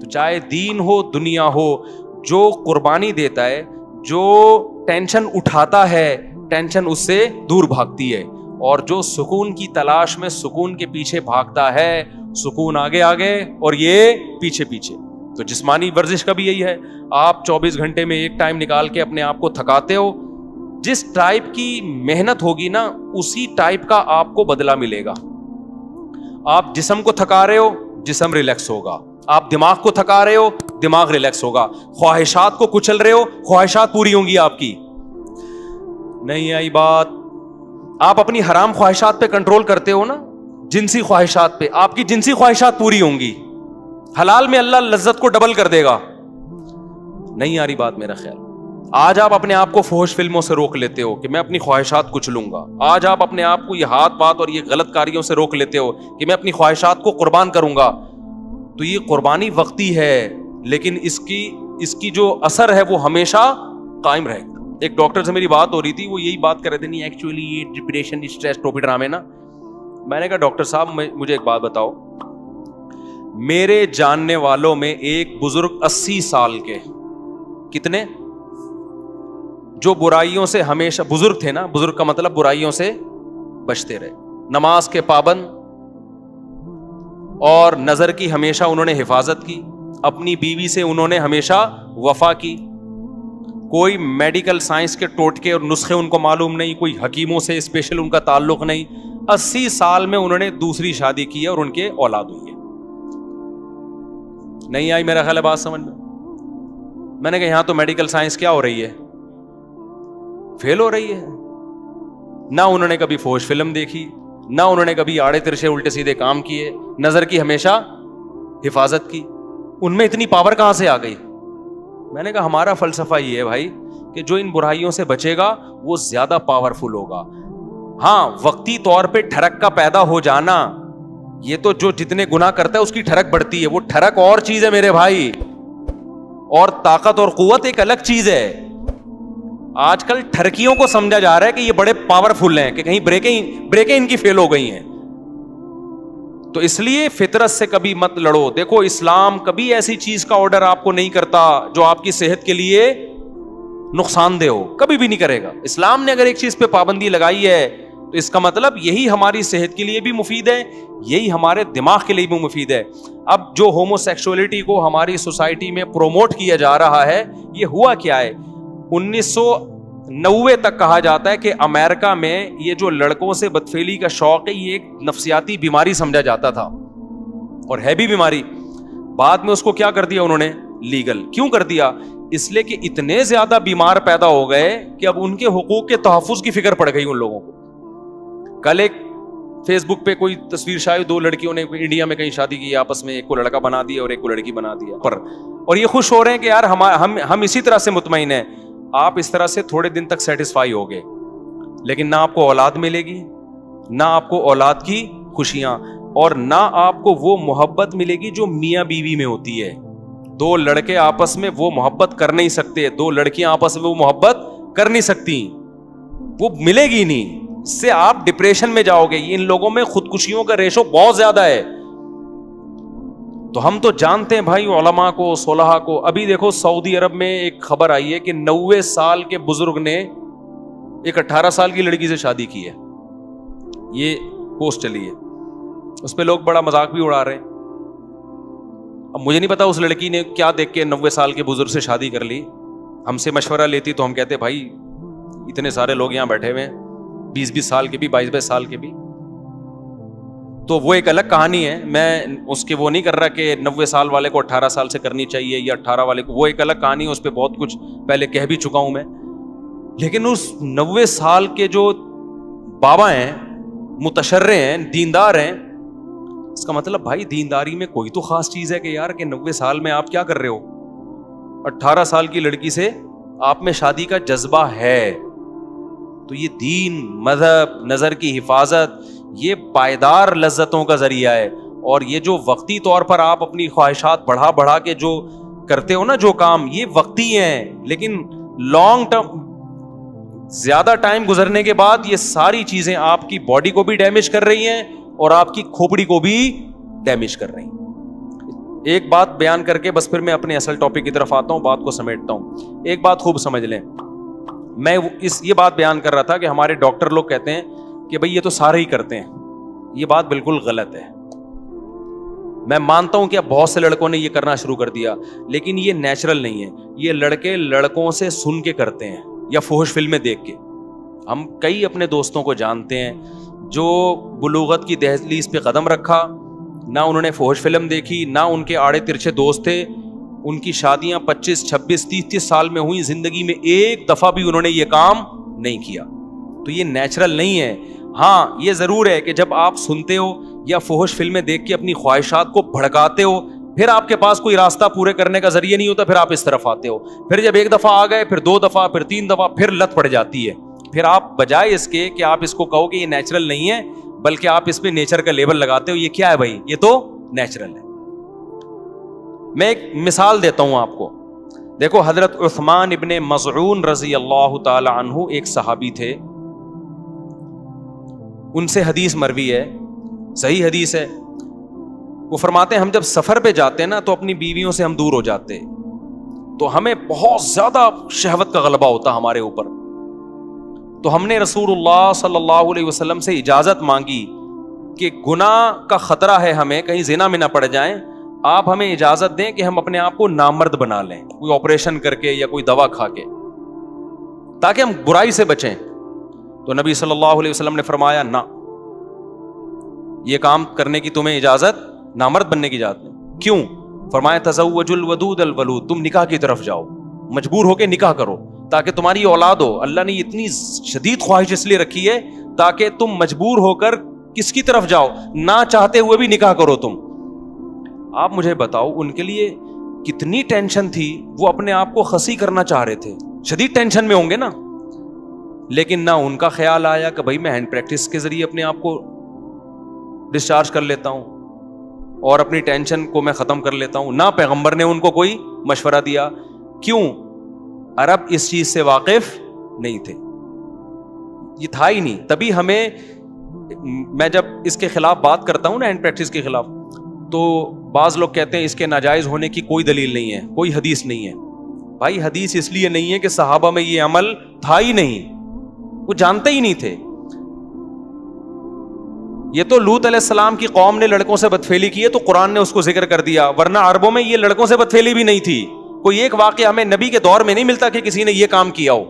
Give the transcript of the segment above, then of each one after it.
تو چاہے دین ہو دنیا ہو, جو قربانی دیتا ہے, جو ٹینشن اٹھاتا ہے, ٹینشن اس سے دور بھاگتی ہے, اور جو سکون کی تلاش میں سکون کے پیچھے بھاگتا ہے, سکون آگے آگے اور یہ پیچھے پیچھے. تو جسمانی ورزش کا بھی یہی ہے, آپ 24 گھنٹے میں ایک ٹائم نکال کے اپنے آپ کو تھکاتے ہو, جس ٹائپ کی محنت ہوگی نا اسی ٹائپ کا آپ کو بدلہ ملے گا. آپ جسم کو تھکا رہے ہو, جسم ریلیکس ہوگا. آپ دماغ کو تھکا رہے ہو, دماغ ریلیکس ہوگا. خواہشات کو کچل رہے ہو, خواہشات پوری ہوں گی آپ کی. نہیں آئی بات؟ آپ اپنی حرام خواہشات پہ کنٹرول کرتے ہو نا, جنسی خواہشات پہ, آپ کی جنسی خواہشات پوری ہوں گی. حلال میں اللہ لذت کو ڈبل کر دے گا. نہیں آ رہی بات میرا خیال؟ آج آپ اپنے آپ کو فحش فلموں سے روک لیتے ہو کہ میں اپنی خواہشات کچھ لوں گا. آج آپ اپنے آپ کو یہ ہاتھ بات اور یہ غلط کاریوں سے روک لیتے ہو کہ میں اپنی خواہشات کو قربان کروں گا. تو یہ قربانی وقتی ہے, لیکن اس کی جو اثر ہے وہ ہمیشہ قائم رہے گا. ایک ڈاکٹر سے میری بات ہو رہی تھی, وہ یہی بات کر رہے تھے, نہیں ایکچولی یہ ڈپریشن اسٹریس ٹوپی ڈرامے نا. میں نے کہا ڈاکٹر صاحب مجھے ایک بات بتاؤ, میرے جاننے والوں میں ایک بزرگ 80 سال کے, کتنے, جو برائیوں سے ہمیشہ, بزرگ تھے نا, بزرگ کا مطلب برائیوں سے بچتے رہے, نماز کے پابند, اور نظر کی ہمیشہ انہوں نے حفاظت کی, اپنی بیوی سے انہوں نے ہمیشہ وفا کی, کوئی میڈیکل سائنس کے ٹوٹکے اور نسخے ان کو معلوم نہیں, کوئی حکیموں سے اسپیشل ان کا تعلق نہیں. 80 سال میں انہوں نے دوسری شادی کی ہے اور ان کے اولاد ہوئی ہے. نہیں آئی میرا خیال ہے بات سمجھ میں؟ میں نے کہا یہاں تو میڈیکل سائنس کیا ہو رہی ہے, فیل ہو رہی ہے. نہ انہوں نے کبھی فحش فلم دیکھی, نہ انہوں نے کبھی آڑے ترچے الٹے سیدھے کام کیے, نظر کی ہمیشہ حفاظت کی. ان میں اتنی پاور کہاں سے آ گئی؟ میں نے کہا ہمارا فلسفہ یہ ہے بھائی کہ جو ان برائیوں سے بچے گا وہ زیادہ پاورفل ہوگا. ہاں وقتی طور پہ ٹھڑک کا پیدا ہو جانا, یہ تو جو جتنے گناہ کرتا ہے اس کی ٹھڑک بڑھتی ہے, وہ ٹھڑک اور چیز ہے میرے بھائی, اور طاقت اور قوت ایک الگ چیز ہے. آج کل ٹھرکیوں کو سمجھا جا رہا ہے کہ یہ بڑے پاورفل ہیں, کہ کہیں بریکیں ان کی فیل ہو گئی ہیں. تو اس لیے فطرت سے کبھی مت لڑو. دیکھو اسلام کبھی ایسی چیز کا آرڈر آپ کو نہیں کرتا جو آپ کی صحت کے لیے نقصان دہ ہو, کبھی بھی نہیں کرے گا. اسلام نے اگر ایک چیز پہ پابندی لگائی ہے تو اس کا مطلب یہی ہماری صحت کے لیے بھی مفید ہے, یہی ہمارے دماغ کے لیے بھی مفید ہے. اب جو ہومو سیکسولیٹی کو ہماری سوسائٹی میں پروموٹ کیا جا رہا ہے, یہ ہوا کیا ہے؟ 1990 تک کہا جاتا ہے کہ امریکہ میں یہ جو لڑکوں سے بدفعلی کا شوق ہے یہ ایک نفسیاتی بیماری سمجھا جاتا تھا, اور ہے بھی بیماری. بعد میں اس کو کیا کر دیا انہوں نے؟ لیگل. کیوں کر دیا؟ اس لیے کہ اتنے زیادہ بیمار پیدا ہو گئے کہ اب ان کے حقوق کے تحفظ کی فکر پڑ گئی ان لوگوں کو. کل ایک فیس بک پہ کوئی تصویر شاید 2 لڑکیوں نے انڈیا میں کہیں شادی کی آپس میں, ایک کو لڑکا بنا دیا اور ایک کو لڑکی بنا دیا, اور یہ خوش ہو رہے ہیں کہ یار ہم اسی طرح سے مطمئن ہیں. آپ اس طرح سے تھوڑے دن تک سیٹسفائی ہوگے, لیکن نہ آپ کو اولاد ملے گی, نہ آپ کو اولاد کی خوشیاں, اور نہ آپ کو وہ محبت ملے گی جو میاں بیوی میں ہوتی ہے. 2 لڑکے آپس میں وہ محبت کر نہیں سکتے, 2 لڑکیاں آپس میں وہ محبت کر نہیں سکتی, وہ ملے گی نہیں. اس سے آپ ڈپریشن میں جاؤ گے. ان لوگوں میں خودکشیوں کا ریشو بہت زیادہ ہے. تو ہم تو جانتے ہیں بھائی علماء کو, صلحاء کو. ابھی دیکھو سعودی عرب میں ایک خبر آئی ہے کہ 90 سال کے بزرگ نے ایک 18 سال کی لڑکی سے شادی کی ہے. یہ پوسٹ چلی ہے, اس پہ لوگ بڑا مذاق بھی اڑا رہے ہیں. اب مجھے نہیں پتا اس لڑکی نے کیا دیکھ کے 90 سال کے بزرگ سے شادی کر لی. ہم سے مشورہ لیتی تو ہم کہتے بھائی اتنے سارے لوگ یہاں بیٹھے ہوئے ہیں, 20 سال کے بھی, 22 سال کے بھی, تو وہ ایک الگ کہانی ہے. میں اس کے وہ نہیں کر رہا کہ 90 سال والے کو 18 سال سے کرنی چاہیے یا 18 والے کو, وہ ایک الگ کہانی ہے. اس پہ بہت کچھ پہلے کہہ بھی چکا ہوں میں. لیکن اس 90 سال کے جو بابا ہیں, متشرع ہیں, دیندار ہیں, اس کا مطلب بھائی دینداری میں کوئی تو خاص چیز ہے کہ یار کہ 90 سال میں آپ کیا کر رہے ہو؟ 18 سال کی لڑکی سے آپ میں شادی کا جذبہ ہے. تو یہ دین, مذہب, نظر کی حفاظت, یہ پائیدار لذتوں کا ذریعہ ہے. اور یہ جو وقتی طور پر آپ اپنی خواہشات بڑھا کے جو کرتے ہو نا جو کام, یہ وقتی ہیں, لیکن لانگ ٹرم زیادہ ٹائم گزرنے کے بعد یہ ساری چیزیں آپ کی باڈی کو بھی ڈیمیج کر رہی ہیں اور آپ کی کھوپڑی کو بھی ڈیمیج کر رہی ہیں. ایک بات بیان کر کے بس پھر میں اپنے اصل ٹاپک کی طرف آتا ہوں, بات کو سمیٹتا ہوں. ایک بات خوب سمجھ لیں, میں یہ بات بیان کر رہا تھا کہ ہمارے ڈاکٹر لوگ کہتے ہیں کہ بھئی یہ تو سارے ہی کرتے ہیں. یہ بات بالکل غلط ہے. میں مانتا ہوں کہ اب بہت سے لڑکوں نے یہ کرنا شروع کر دیا, لیکن یہ نیچرل نہیں ہے. یہ لڑکے لڑکوں سے سن کے کرتے ہیں یا فحش فلمیں دیکھ کے. ہم کئی اپنے دوستوں کو جانتے ہیں جو بلوغت کی دہلیز پہ قدم رکھا, نہ انہوں نے فحش فلم دیکھی, نہ ان کے آڑے ترچھے دوست تھے, ان کی شادیاں 25, 26, 30 سال میں ہوئی, زندگی میں ایک دفعہ بھی انہوں نے یہ کام نہیں کیا. تو یہ نیچرل نہیں ہے. ہاں یہ ضرور ہے کہ جب آپ سنتے ہو یا فحش فلمیں دیکھ کے اپنی خواہشات کو بھڑکاتے ہو, پھر آپ کے پاس کوئی راستہ پورے کرنے کا ذریعہ نہیں ہوتا, پھر آپ اس طرف آتے ہو. پھر جب ایک دفعہ آ گئے, پھر 2 دفعہ, پھر 3 دفعہ, پھر لت پڑ جاتی ہے. پھر آپ بجائے اس کے کہ آپ اس کو کہو کہ یہ نیچرل نہیں ہے, بلکہ آپ اس پہ نیچر کا لیبل لگاتے ہو. یہ کیا ہے بھائی؟ یہ تو نیچرل ہے. میں ایک مثال دیتا ہوں آپ کو. دیکھو حضرت عثمان ابن مظعون رضی اللہ تعالی عنہ ایک صحابی تھے, ان سے حدیث مروی ہے, صحیح حدیث ہے. وہ فرماتے ہیں ہم جب سفر پہ جاتے ہیں نا تو اپنی بیویوں سے ہم دور ہو جاتے, تو ہمیں بہت زیادہ شہوت کا غلبہ ہوتا ہمارے اوپر. تو ہم نے رسول اللہ صلی اللہ علیہ وسلم سے اجازت مانگی کہ گناہ کا خطرہ ہے, ہمیں کہیں زنا میں نہ پڑ جائیں, آپ ہمیں اجازت دیں کہ ہم اپنے آپ کو نامرد بنا لیں, کوئی آپریشن کر کے یا کوئی دوا کھا کے, تاکہ ہم برائی سے بچیں. تو نبی صلی اللہ علیہ وسلم نے فرمایا نہ, یہ کام کرنے کی تمہیں اجازت, نامرد بننے کی اجازت نہیں. کیوں؟ فرمایا تزوج الودود الولود, تم نکاح کی طرف جاؤ, مجبور ہو کے نکاح کرو تاکہ تمہاری اولاد ہو. اللہ نے اتنی شدید خواہش اس لیے رکھی ہے تاکہ تم مجبور ہو کر کس کی طرف جاؤ, نہ چاہتے ہوئے بھی نکاح کرو تم. آپ مجھے بتاؤ ان کے لیے کتنی ٹینشن تھی, وہ اپنے آپ کو خسی کرنا چاہ رہے تھے, شدید ٹینشن میں ہوں گے نا. لیکن نہ ان کا خیال آیا کہ بھائی میں ہینڈ پریکٹس کے ذریعے اپنے آپ کو ڈسچارج کر لیتا ہوں اور اپنی ٹینشن کو میں ختم کر لیتا ہوں. نہ پیغمبر نے ان کو کوئی مشورہ دیا. کیوں؟ عرب اس چیز سے واقف نہیں تھے, یہ تھا ہی نہیں. تبھی ہمیں, میں جب اس کے خلاف بات کرتا ہوں نا, ہینڈ پریکٹس کے خلاف, تو بعض لوگ کہتے ہیں اس کے ناجائز ہونے کی کوئی دلیل نہیں ہے, کوئی حدیث نہیں ہے. بھائی حدیث اس لیے نہیں ہے کہ صحابہ میں یہ عمل تھا ہی نہیں, وہ جانتے ہی نہیں تھے. یہ تو لوط علیہ السلام کی قوم نے لڑکوں سے بدفعلی کی ہے تو قرآن نے اس کو ذکر کر دیا, ورنہ عربوں میں یہ لڑکوں سے بدفعلی بھی نہیں تھی. کوئی ایک واقعہ ہمیں نبی کے دور میں نہیں ملتا کہ کسی نے یہ کام کیا ہو,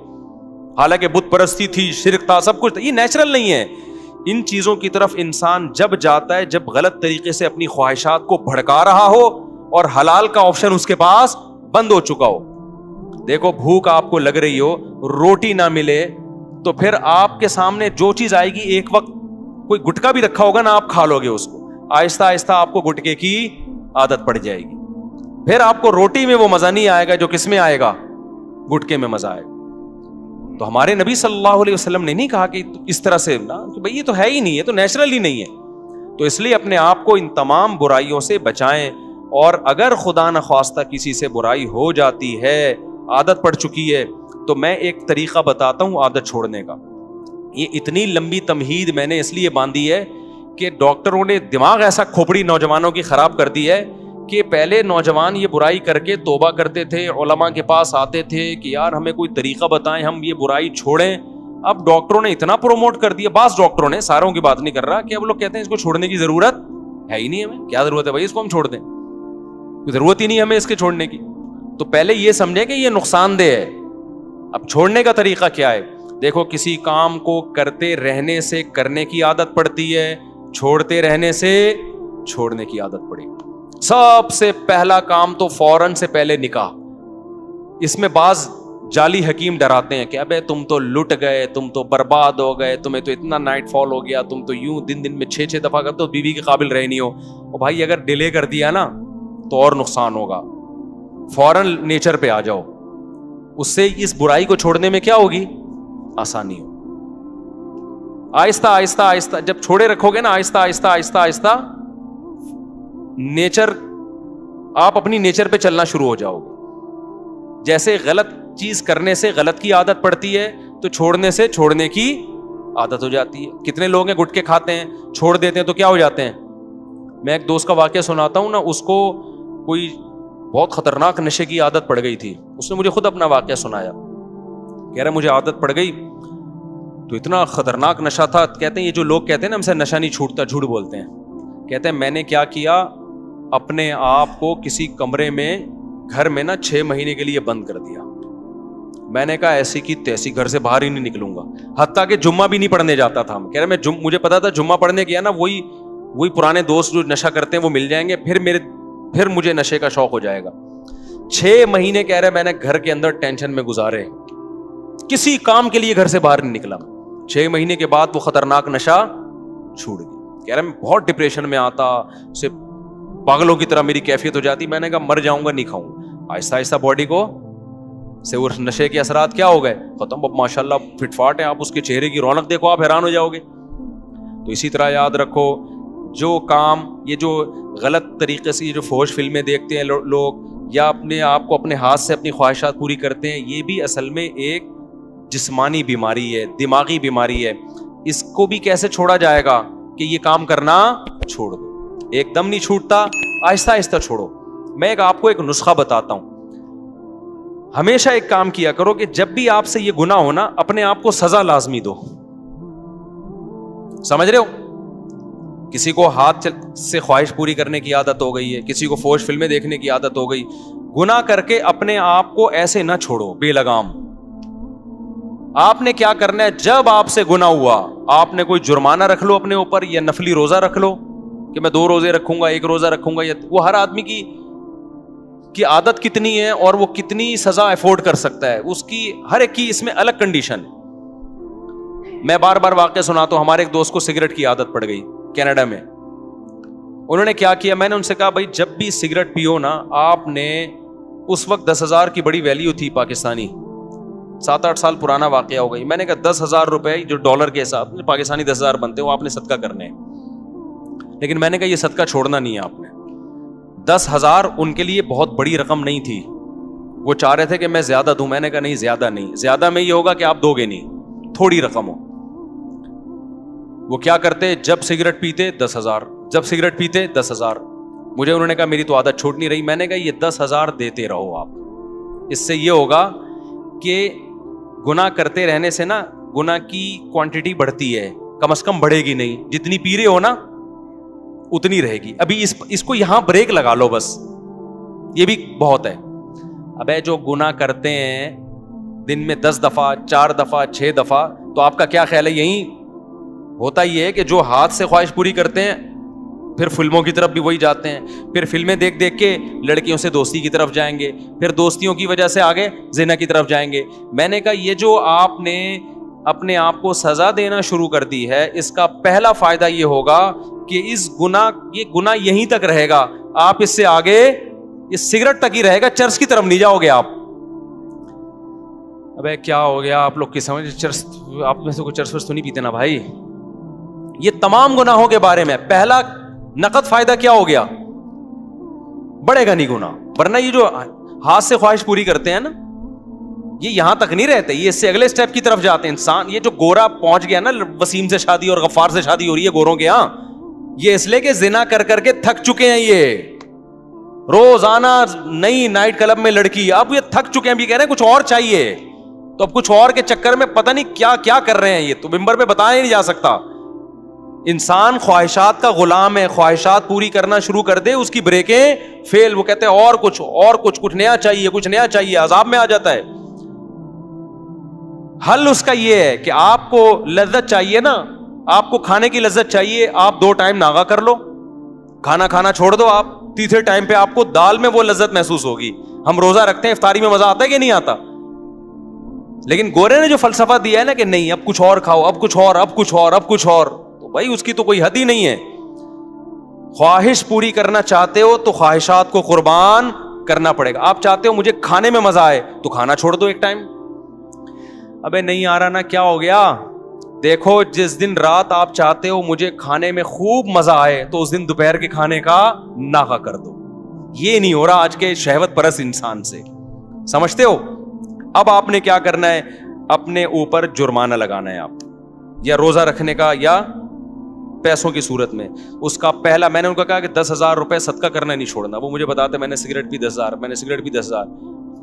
حالانکہ بت پرستی تھی, شرک تھا, سب کچھ تھا. یہ نیچرل نہیں ہے. ان چیزوں کی طرف انسان جب جاتا ہے جب غلط طریقے سے اپنی خواہشات کو بھڑکا رہا ہو اور حلال کا آپشن اس کے پاس بند ہو چکا ہو. دیکھو بھوک آپ کو لگ رہی ہو, روٹی نہ ملے, تو پھر آپ کے سامنے جو چیز آئے گی, ایک وقت کوئی گٹکا بھی رکھا ہوگا نا, آپ کھا لو گے اس کو, آہستہ آہستہ آپ کو گٹکے کی عادت پڑ جائے گی. پھر آپ کو روٹی میں وہ مزہ نہیں آئے گا جو کس میں آئے گا, گٹکے میں مزہ آئے گا. تو ہمارے نبی صلی اللہ علیہ وسلم نے نہیں کہا کہ اس طرح سے نا, کہ بھئی یہ تو ہے ہی نہیں, یہ تو نیچرل ہی نہیں ہے. تو اس لیے اپنے آپ کو ان تمام برائیوں سے بچائیں, اور اگر خدا نخواستہ کسی سے برائی ہو جاتی ہے, عادت پڑ چکی ہے, تو میں ایک طریقہ بتاتا ہوں عادت چھوڑنے کا. یہ اتنی لمبی تمہید میں نے اس لیے باندھی ہے کہ ڈاکٹروں نے دماغ ایسا کھوپڑی نوجوانوں کی خراب کر دی ہے کہ پہلے نوجوان یہ برائی کر کے توبہ کرتے تھے, علماء کے پاس آتے تھے کہ یار ہمیں کوئی طریقہ بتائیں, ہم یہ برائی چھوڑیں. اب ڈاکٹروں نے اتنا پروموٹ کر دیا, بعض ڈاکٹروں نے, ساروں کی بات نہیں کر رہا, کہ اب لوگ کہتے ہیں اس کو چھوڑنے کی ضرورت ہے ہی نہیں, ہمیں کیا ضرورت ہے بھائی اس کو ہم چھوڑ دیں, ضرورت ہی نہیں ہمیں اس کے چھوڑنے کی. تو پہلے یہ سمجھے کہ یہ نقصان دہ ہے. اب چھوڑنے کا طریقہ کیا ہے؟ دیکھو کسی کام کو کرتے رہنے سے کرنے کی عادت پڑتی ہے, چھوڑتے رہنے سے چھوڑنے کی عادت پڑے. سب سے پہلا کام تو فوراً سے پہلے نکاح. اس میں بعض جعلی حکیم ڈراتے ہیں کہ ابے تم تو لٹ گئے, تم تو برباد ہو گئے, تمہیں تو اتنا نائٹ فال ہو گیا, تم تو یوں دن میں 6 دفعہ کرتے ہو, بیوی کے قابل رہے نہیں ہو. اور بھائی اگر ڈیلے کر دیا نا تو اور نقصان ہوگا. فوراً نیچر پہ آ جاؤ, اس سے اس برائی کو چھوڑنے میں کیا ہوگی, آسانی ہو. آہستہ آہستہ آہستہ جب چھوڑے رکھو گے نا, آہستہ آہستہ آہستہ آہستہ نیچر, آپ اپنی نیچر پہ چلنا شروع ہو جاؤ گے. جیسے غلط چیز کرنے سے غلط کی عادت پڑتی ہے تو چھوڑنے سے چھوڑنے کی عادت ہو جاتی ہے. کتنے لوگ ہیں گٹکے کھاتے ہیں, چھوڑ دیتے ہیں تو کیا ہو جاتے ہیں. میں ایک دوست کا واقعہ سناتا ہوں نا, اس کو کوئی بہت خطرناک نشے کی عادت پڑ گئی تھی. اس نے مجھے خود اپنا واقعہ سنایا. کہہ رہا مجھے عادت پڑ گئی تو اتنا خطرناک نشہ تھا. کہتے ہیں یہ جو لوگ کہتے ہیں نا ہم سے نشہ نہیں چھوٹتا, جھوٹ بولتے ہیں. کہتے ہیں میں نے کیا کیا, اپنے آپ کو کسی کمرے میں گھر میں نا 6 مہینے کے لیے بند کر دیا. میں نے کہا ایسی کی تیسی گھر سے باہر ہی نہیں نکلوں گا, حتیٰ کہ جمعہ بھی نہیں پڑھنے جاتا تھا. کہہ رہے میں مجھے پتا تھا جمعہ پڑھنے گیا نا وہی پرانے دوست جو نشہ کرتے ہیں وہ مل جائیں گے, پھر مجھے نشے کا شوق ہو جائے گا. 6 مہینے کہہ رہے میں نے گھر کے اندر ٹینشن میں گزارے, کسی کام کے لیے گھر سے باہر نہیں نکلا. 6 مہینے کے بعد وہ خطرناک نشہ چھوٹ گیا. کہہ رہا میں بہت ڈپریشن میں آتا, اسے پاگلوں کی طرح میری کیفیت ہو جاتی. میں نے کہا مر جاؤں گا نہیں کھاؤں. آہستہ آہستہ باڈی کو سے وہ نشے کے اثرات کیا ہو گئے, ختم. اب ماشاءاللہ فٹ فاٹ ہے, آپ اس کے چہرے کی رونق دیکھو, آپ حیران ہو جاؤ گے. تو اسی طرح یاد رکھو جو کام, یہ جو غلط طریقے سے یہ جو فحش فلمیں دیکھتے ہیں لوگ, یا اپنے آپ کو اپنے ہاتھ سے اپنی خواہشات پوری کرتے ہیں, یہ بھی اصل میں ایک جسمانی بیماری ہے, دماغی بیماری ہے. اس کو بھی کیسے چھوڑا جائے گا کہ یہ کام کرنا چھوڑ دو. ایک دم نہیں چھوٹتا, آہستہ آہستہ چھوڑو. میں آپ کو ایک نسخہ بتاتا ہوں. ہمیشہ ایک کام کیا کرو کہ جب بھی آپ سے یہ گناہ ہونا, اپنے آپ کو سزا لازمی دو. سمجھ رہے ہو, کسی کو ہاتھ سے خواہش پوری کرنے کی عادت ہو گئی ہے, کسی کو فحش فلمیں دیکھنے کی عادت ہو گئی, گناہ کر کے اپنے آپ کو ایسے نہ چھوڑو بے لگام. آپ نے کیا کرنا ہے, جب آپ سے گناہ ہوا, آپ نے کوئی جرمانہ رکھ لو اپنے اوپر, یا نفلی روزہ رکھ لو کہ میں 2 روزے رکھوں گا, 1 روزہ رکھوں گا. یا وہ ہر آدمی کی عادت کتنی ہے اور وہ کتنی سزا افورڈ کر سکتا ہے, اس کی ہر ایک کی اس میں الگ کنڈیشن ہے. میں بار بار واقعہ سناتا ہوں. ہمارے ایک دوست کو سگریٹ کی عادت پڑ گئی کینیڈا میں. انہوں نے کیا کیا, میں نے ان سے کہا بھائی جب بھی سگریٹ پیو نا, آپ نے اس وقت 10,000 کی بڑی ویلیو تھی پاکستانی, 7-8 سال پرانا واقعہ ہو گئی. میں نے کہا 10,000 روپے جو ڈالر کے حساب میں پاکستانی 10,000 بنتے ہیں, وہ آپ نے صدقہ کرنے ہیں. لیکن میں نے کہا یہ صدقہ چھوڑنا نہیں ہے آپ نے. 10,000 ان کے لیے بہت بڑی رقم نہیں تھی. وہ چاہ رہے تھے کہ میں زیادہ دوں. میں نے کہا نہیں, زیادہ نہیں, زیادہ میں یہ ہوگا کہ آپ دو گے نہیں, تھوڑی رقم ہو. وہ کیا کرتے, جب سگریٹ پیتے 10,000, جب سگریٹ پیتے 10,000. مجھے انہوں نے کہا میری تو عادت چھوٹ نہیں رہی. میں نے کہا یہ 10,000 دیتے رہو آپ. اس سے یہ ہوگا کہ گناہ کرتے رہنے سے نا گناہ کی کوانٹٹی بڑھتی ہے, کم از کم بڑھے گی نہیں. جتنی پی رہے ہو نا اتنی رہے گی. ابھی اس کو یہاں بریک لگا لو بس, یہ بھی بہت ہے. ابے جو گناہ کرتے ہیں دن میں 10 دفعہ, 4 دفعہ, 6 دفعہ, تو آپ کا کیا خیال ہے, یہی ہوتا ہی ہے کہ جو ہاتھ سے خواہش پوری کرتے ہیں پھر فلموں کی طرف بھی وہی جاتے ہیں, پھر فلمیں دیکھ دیکھ کے لڑکیوں سے دوستی کی طرف جائیں گے, پھر دوستیوں کی وجہ سے آگے زنا کی طرف جائیں گے. میں نے کہا یہ جو آپ نے اپنے آپ کو سزا دینا شروع کر دی ہے, اس کا پہلا فائدہ یہ ہوگا کہ یہ گناہ یہیں تک رہے گا. آپ اس سے آگے اس سگریٹ تک ہی رہے گا, چرس کی طرف نہیں جاؤ گے آپ. ابے کیا ہو گیا آپ لوگ کی سمجھ, چرس آپ میں سے کوئی چرس ورس تو نہیں پیتے نا بھائی. یہ تمام گناہوں کے بارے میں پہلا نقد فائدہ کیا ہو گیا, بڑھے گا نہیں گناہ. ورنہ یہ جو ہاتھ سے خواہش پوری کرتے ہیں نا, یہ یہاں تک نہیں رہتے, یہ اس سے اگلے سٹیپ کی طرف جاتے ہیں. انسان یہ جو گورا پہنچ گیا نا, وسیم سے شادی اور غفار سے شادی ہو رہی ہے گوروں کے ہاں, یہ اس لیے کہ زنا کر کر کے تھک چکے ہیں. یہ روزانہ نئی نائٹ کلب میں لڑکی, اب یہ تھک چکے ہیں, بھی کہہ رہے ہیں کچھ اور چاہیے. تو اب کچھ اور کے چکر میں پتہ نہیں کیا کیا کر رہے ہیں. یہ تو ممبر پہ بتایا نہیں جا سکتا. انسان خواہشات کا غلام ہے, خواہشات پوری کرنا شروع کر دے, اس کی بریکیں فیل. وہ کہتے ہیں اور کچھ نیا چاہیے, کچھ نیا چاہیے, عذاب میں آ جاتا ہے. حل اس کا یہ ہے کہ آپ کو لذت چاہیے نا, آپ کو کھانے کی لذت چاہیے, آپ 2 ٹائم ناغا کر لو, کھانا چھوڑ دو. آپ تیسرے ٹائم پہ آپ کو دال میں وہ لذت محسوس ہوگی. ہم روزہ رکھتے ہیں, افطاری میں مزہ آتا ہے کہ نہیں آتا, لیکن گورے نے جو فلسفہ دیا ہے نا کہ نہیں اب کچھ اور کھاؤ, اب کچھ اور, تو بھائی اس کی تو کوئی حد ہی نہیں ہے. خواہش پوری کرنا چاہتے ہو تو خواہشات کو قربان کرنا پڑے گا. آپ چاہتے ہو مجھے کھانے میں مزہ آئے تو کھانا چھوڑ دو ایک ٹائم. ابے نہیں آ رہا نا, کیا ہو گیا, دیکھو جس دن رات آپ چاہتے ہو مجھے کھانے میں خوب مزہ آئے تو اس دن دوپہر کے کھانے کا ناغا کر دو. یہ نہیں ہو رہا آج کے شہوت پرست انسان سے, سمجھتے ہو. اب آپ نے کیا کرنا ہے, اپنے اوپر جرمانہ لگانا ہے آپ, یا روزہ رکھنے کا یا پیسوں کی صورت میں. اس کا پہلا میں نے ان کو کہا کہ 10,000 روپے صدقہ کرنا نہیں چھوڑنا. وہ مجھے بتاتے میں نے سگریٹ پی 10,000, میں نے سگریٹ پی 10,000.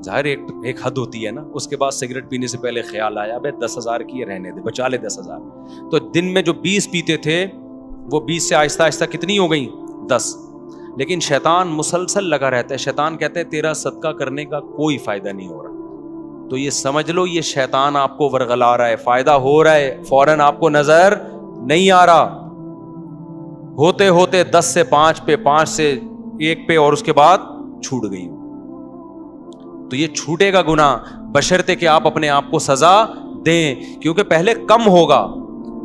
ظاہر ایک حد ہوتی ہے نا. اس کے بعد سگریٹ پینے سے پہلے خیال آیا بھائی 10,000 کی رہنے دے, بچا لے 10,000. تو دن میں جو 20 پیتے تھے وہ 20 سے آہستہ آہستہ کتنی ہو گئی, 10. لیکن شیطان مسلسل لگا رہتا ہے. شیطان کہتے ہیں تیرا صدقہ کرنے کا کوئی فائدہ نہیں ہو رہا. تو یہ سمجھ لو یہ شیطان آپ کو ورغلا رہا ہے, فائدہ ہو رہا ہے, فوراً آپ کو نظر نہیں آ رہا. ہوتے ہوتے 10 سے 5 پہ, 5 سے 1 پہ, اور اس کے بعد چھوٹ گئی. تو یہ چھوٹے گا گناہ بشرطے کہ آپ اپنے آپ کو سزا دیں, کیونکہ پہلے کم ہوگا.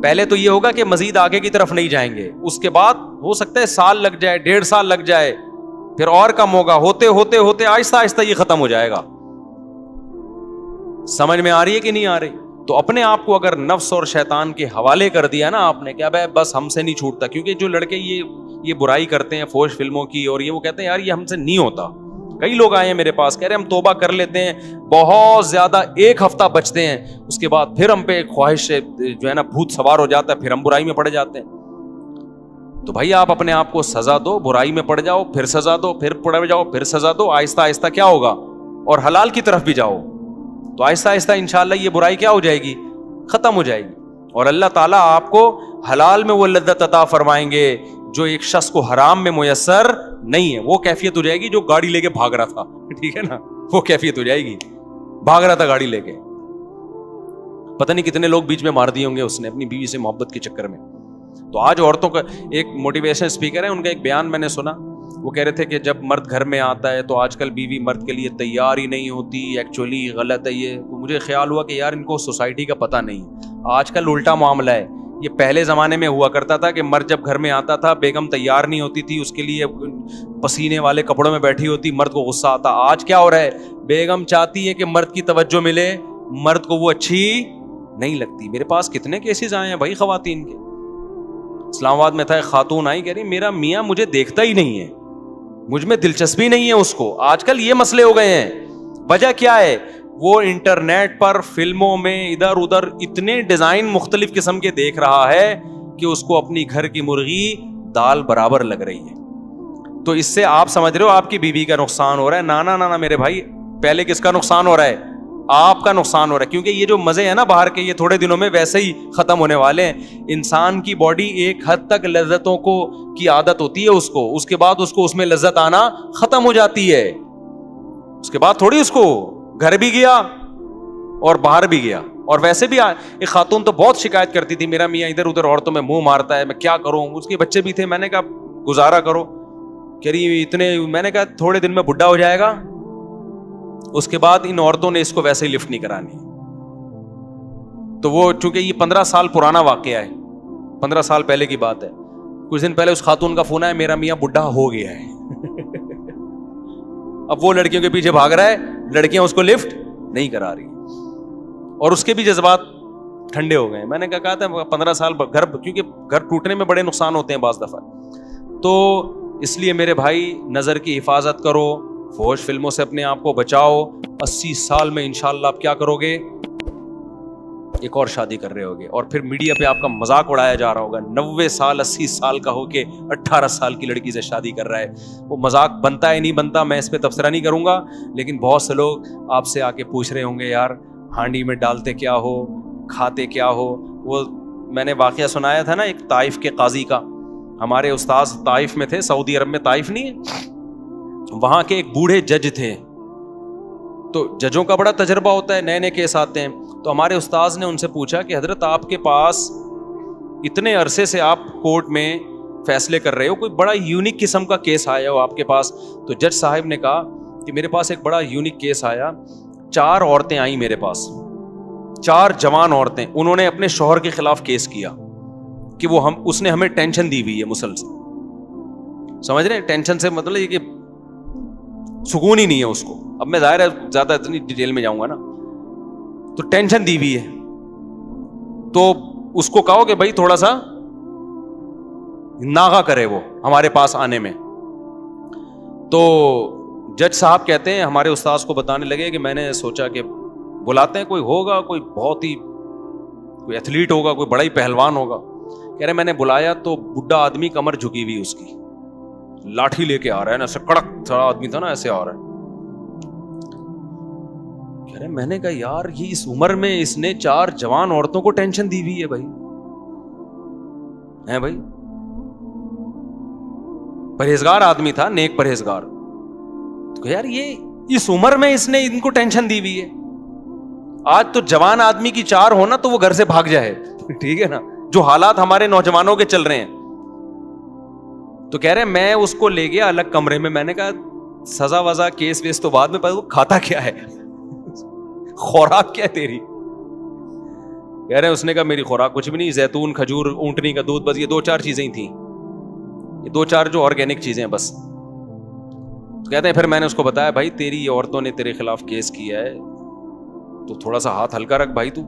پہلے تو یہ ہوگا کہ مزید آگے کی طرف نہیں جائیں گے, اس کے بعد ہو سکتا ہے سال لگ جائے, 1.5 سال لگ جائے, پھر اور کم ہوگا. ہوتے ہوتے ہوتے آہستہ آہستہ یہ ختم ہو جائے گا. سمجھ میں آ رہی ہے کہ نہیں آ رہی؟ تو اپنے آپ کو اگر نفس اور شیطان کے حوالے کر دیا نا آپ نے, کیا بھائی بس ہم سے نہیں چھوٹتا. کیونکہ جو لڑکے یہ برائی کرتے ہیں فوش فلموں کی, اور یہ وہ کہتے ہیں یار یہ ہم سے نہیں ہوتا. کئی لوگ آئے ہیں میرے پاس کہہ رہے ہیں ہم توبہ کر لیتے ہیں, بہت زیادہ 1 ہفتہ بچتے ہیں, اس کے بعد پھر ہم پہ خواہش جو ہے نا بھوت سوار ہو جاتا ہے, پھر ہم برائی میں پڑ جاتے ہیں. تو بھائی آپ اپنے آپ کو سزا دو, برائی میں پڑ جاؤ, پھر سزا دو, پھر پڑ جاؤ, پھر سزا دو. آہستہ آہستہ کیا ہوگا, اور حلال کی طرف بھی جاؤ, تو آہستہ آہستہ انشاءاللہ یہ برائی کیا ہو جائے گی, ختم ہو جائے گی. اور اللہ تعالیٰ آپ کو حلال میں وہ لذت عطا فرمائیں گے جو ایک شخص کو حرام میں میسر نہیں ہے. وہ کیفیت ہو جائے گی جو گاڑی لے کے بھاگ رہا تھا, ٹھیک ہے نا, وہ کیفیت ہو جائے گی. بھاگ رہا تھا گاڑی لے کے, پتہ نہیں کتنے لوگ بیچ میں مار دیے ہوں گے اس نے اپنی بیوی سے محبت کے چکر میں. تو آج عورتوں کا ایک موٹیویشن اسپیکر ہے, ان کا ایک بیان میں نے سنا, وہ کہہ رہے تھے کہ جب مرد گھر میں آتا ہے تو آج کل بیوی مرد کے لیے تیار ہی نہیں ہوتی. ایکچولی غلط ہے یہ. تو مجھے خیال ہوا کہ یار ان کو سوسائٹی کا پتہ نہیں. آج کل الٹا معاملہ ہے. یہ پہلے زمانے میں ہوا کرتا تھا کہ مرد جب گھر میں آتا تھا بیگم تیار نہیں ہوتی تھی, اس کے لیے پسینے والے کپڑوں میں بیٹھی ہوتی, مرد کو غصہ آتا. آج کیا ہو رہا ہے, بیگم چاہتی ہے کہ مرد کی توجہ ملے, مرد کو وہ اچھی نہیں لگتی. میرے پاس کتنے کیسز آئے ہیں بھائی خواتین کے. اسلام آباد میں تھا, ایک خاتون آئی, کہہ رہی میرا میاں مجھے دیکھتا ہی نہیں ہے, مجھ میں دلچسپی نہیں ہے اس کو. آج کل یہ مسئلے ہو گئے ہیں. وجہ کیا ہے, وہ انٹرنیٹ پر فلموں میں ادھر ادھر اتنے ڈیزائن مختلف قسم کے دیکھ رہا ہے کہ اس کو اپنی گھر کی مرغی دال برابر لگ رہی ہے. تو اس سے آپ سمجھ رہے ہو آپ کی بیوی کا نقصان ہو رہا ہے. نانا میرے بھائی, پہلے کس کا نقصان ہو رہا ہے, آپ کا نقصان ہو رہا ہے. کیونکہ یہ جو مزے ہیں نا باہر کے, یہ تھوڑے دنوں میں ویسے ہی ختم ہونے والے ہیں. انسان کی باڈی ایک حد تک لذتوں کو کی عادت ہوتی ہے اس کو, اس کے بعد اس کو اس میں لذت آنا ختم ہو جاتی ہے. اس کے بعد تھوڑی اس کو گھر بھی گیا اور باہر بھی گیا. اور ویسے بھی ایک خاتون تو بہت شکایت کرتی تھی, میرا میاں ادھر ادھر عورتوں میں منہ مارتا ہے, میں کیا کروں. اس کے بچے بھی تھے, میں نے کہا گزارا کرو. کہہ رہی اتنے, میں نے کہا تھوڑے دن میں بڈھا ہو جائے گا, اس کے بعد ان عورتوں نے اس کو ویسے ہی لفٹ نہیں کرانی. تو وہ چونکہ یہ 15 سال پرانا واقعہ ہے, 15 سال پہلے کی بات ہے. کچھ دن پہلے اس خاتون کا فون آیا, میرا میاں بڈھا ہو گیا ہے. اب وہ لڑکیوں کے پیچھے بھاگ رہا ہے, لڑکیاں اس کو لفٹ نہیں کرا رہی, اور اس کے بھی جذبات ٹھنڈے ہو گئے. میں نے کہا تھا 15 سال گھر, کیونکہ گھر ٹوٹنے میں بڑے نقصان ہوتے ہیں بعض دفعہ. تو اس لیے میرے بھائی نظر کی حفاظت کرو, فحش فلموں سے اپنے آپ کو بچاؤ. 80 سال میں انشاءاللہ آپ کیا کرو گے, ایک اور شادی کر رہے ہوگے, اور پھر میڈیا پہ آپ کا مذاق اڑایا جا رہا ہوگا. 90 سال 80 سال کا ہو کے 18 سال کی لڑکی سے شادی کر رہا ہے. وہ مذاق بنتا ہے نہیں بنتا, میں اس پہ تبصرہ نہیں کروں گا, لیکن بہت سے لوگ آپ سے آ کے پوچھ رہے ہوں گے یار ہانڈی میں ڈالتے کیا ہو, کھاتے کیا ہو. وہ میں نے واقعہ سنایا تھا نا ایک طائف کے قاضی کا. ہمارے استاذ طائف میں تھے, سعودی عرب میں طائف نہیں ہے, وہاں کے ایک بوڑھے جج تھے. تو ججوں کا بڑا تجربہ ہوتا ہے, نئے نئے کیس آتے ہیں. تو ہمارے استاذ نے ان سے پوچھا کہ حضرت آپ کے پاس اتنے عرصے سے آپ کورٹ میں فیصلے کر رہے ہو, کوئی بڑا یونیک قسم کا کیس آیا ہو آپ کے پاس؟ تو جج صاحب نے کہا کہ میرے پاس ایک بڑا یونیک کیس آیا. 4 عورتیں آئیں میرے پاس, 4 جوان عورتیں. انہوں نے اپنے شوہر کے خلاف کیس کیا کہ وہ اس نے ہمیں ٹینشن دی ہوئی ہے مسلسل. سمجھ رہے ہیں, ٹینشن سے مطلب یہ کہ سکون ہی نہیں ہے اس کو. اب میں ظاہر ہے زیادہ اتنی ڈیٹیل میں جاؤں گا نا, تو ٹینشن دی ہوئی ہے. تو اس کو کہو کہ بھائی تھوڑا سا ناغہ کرے وہ ہمارے پاس آنے میں. تو جج صاحب کہتے ہیں ہمارے استاذ کو بتانے لگے کہ میں نے سوچا کہ بلاتے ہیں, کوئی ہوگا, کوئی بہت ہی کوئی ایتھلیٹ ہوگا, کوئی بڑا ہی پہلوان ہوگا. کہہ رہے میں نے بلایا تو بڈھا آدمی کمر جھکی ہوئی اس کی, لاٹھی لے کے آ رہا ہے نا, ایسے کڑک سڑا آدمی تھا نا, ایسے آ رہا ہے. کہہ رہے میں نے کہا یار یہ اس عمر میں اس نے 4 جوان عورتوں کو ٹینشن دی ہوئی ہے بھائی, ہیں بھائی, پرہیزگار آدمی تھا, نیک پرہیزگار. تو یار یہ اس عمر میں اس نے ان کو ٹینشن دی ہوئی ہے. آج تو جوان آدمی کی 4 ہونا تو وہ گھر سے بھاگ جائے, ٹھیک ہے نا, جو حالات ہمارے نوجوانوں کے چل رہے ہیں. تو کہہ رہے میں اس کو لے گیا الگ کمرے میں, میں نے کہا سزا وزا کیس ویس تو بعد میں, وہ کھاتا کیا ہے, خوراک کیا ہے تیری؟ کہہ رہے اس نے کہا میری خوراک کچھ بھی نہیں, زیتون, کھجور, اونٹنی کا دودھ, بس یہ 2-4 چیزیں ہی تھیں, یہ 2-4 جو آرگینک چیزیں ہیں بس. تو کہتے ہیں پھر میں نے اس کو بتایا بھائی تیری یہ عورتوں نے تیرے خلاف کیس کیا ہے تو تھوڑا سا ہاتھ ہلکا رکھ بھائی تو.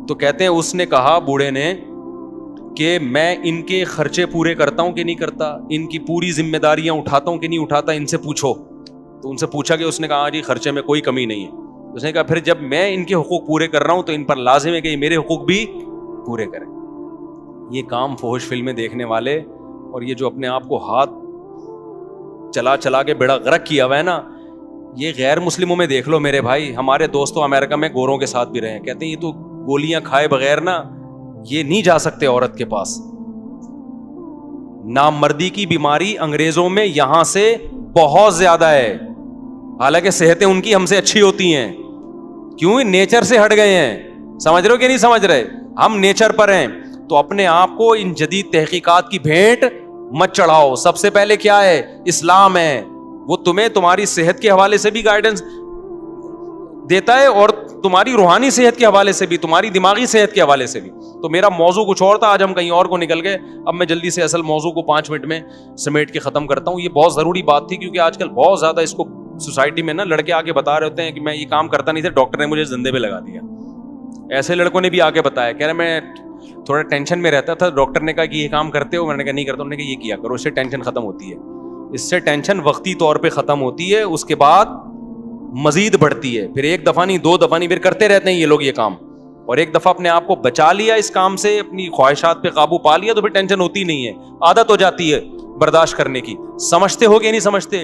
تو کہتے ہیں اس نے کہا بوڑھے نے کہ میں ان کے خرچے پورے کرتا ہوں کہ نہیں کرتا, ان کی پوری ذمہ داریاں اٹھاتا ہوں کہ نہیں اٹھاتا, ان سے پوچھو. تو ان سے پوچھا کہ اس نے کہا جی خرچے میں کوئی کمی نہیں ہے. اس نے کہا پھر جب میں ان کے حقوق پورے کر رہا ہوں تو ان پر لازم ہے کہ میرے حقوق بھی پورے کریں. یہ کام فحش فلمیں دیکھنے والے اور یہ جو اپنے آپ کو ہاتھ چلا چلا کے بیڑا غرق کیا ہوا ہے نا, یہ غیر مسلموں میں دیکھ لو میرے بھائی. ہمارے دوستوں امریکہ میں گوروں کے ساتھ بھی رہے ہیں, کہتے ہیں یہ تو گولیاں کھائے بغیر نا یہ نہیں جا سکتے عورت کے پاس. نامردی کی بیماری انگریزوں میں یہاں سے بہت زیادہ ہے, حالانکہ صحتیں ان کی ہم سے اچھی ہوتی ہیں. کیوں؟ نیچر سے ہٹ گئے ہیں. سمجھ رہے ہو کہ نہیں سمجھ رہے؟ ہم نیچر پر ہیں. تو اپنے آپ کو ان جدید تحقیقات کی بھیٹ مت چڑھاؤ. سب سے پہلے کیا ہے؟ اسلام ہے. وہ تمہیں تمہاری صحت کے حوالے سے بھی گائیڈنس دیتا ہے اور تمہاری روحانی صحت کے حوالے سے بھی, تمہاری دماغی صحت کے حوالے سے بھی. تو میرا موضوع کچھ اور تھا, آج ہم کہیں اور کو نکل گئے. اب میں جلدی سے اصل موضوع کو 5 منٹ میں سمیٹ کے ختم کرتا ہوں. یہ بہت ضروری بات تھی کیونکہ آج کل بہت زیادہ اس کو سوسائٹی میں نا لڑکے آ کے بتا رہے ہوتے ہیں کہ میں یہ کام کرتا نہیں تھا, ڈاکٹر نے مجھے زندے پہ لگا دیا. ایسے لڑکوں نے بھی آ کے بتایا, کہہ رہے میں تھوڑا ٹینشن میں رہتا تھا, ڈاکٹر نے کہا کہ یہ کام کرتے ہو, میں نے کہا نہیں کرتا. انہوں نے کہا یہ کیا کرو, اس سے ٹینشن ختم ہوتی ہے. اس سے ٹینشن وقتی طور پہ ختم ہوتی ہے, اس کے بعد مزید بڑھتی ہے. پھر 1 دفعہ نہیں 2 دفعہ نہیں, پھر کرتے رہتے ہیں یہ لوگ یہ کام. اور ایک دفعہ اپنے آپ کو بچا لیا اس کام سے, اپنی خواہشات پہ قابو پا لیا, تو پھر ٹینشن ہوتی نہیں ہے, عادت ہو جاتی ہے برداشت کرنے کی. سمجھتے ہو کہ نہیں سمجھتے؟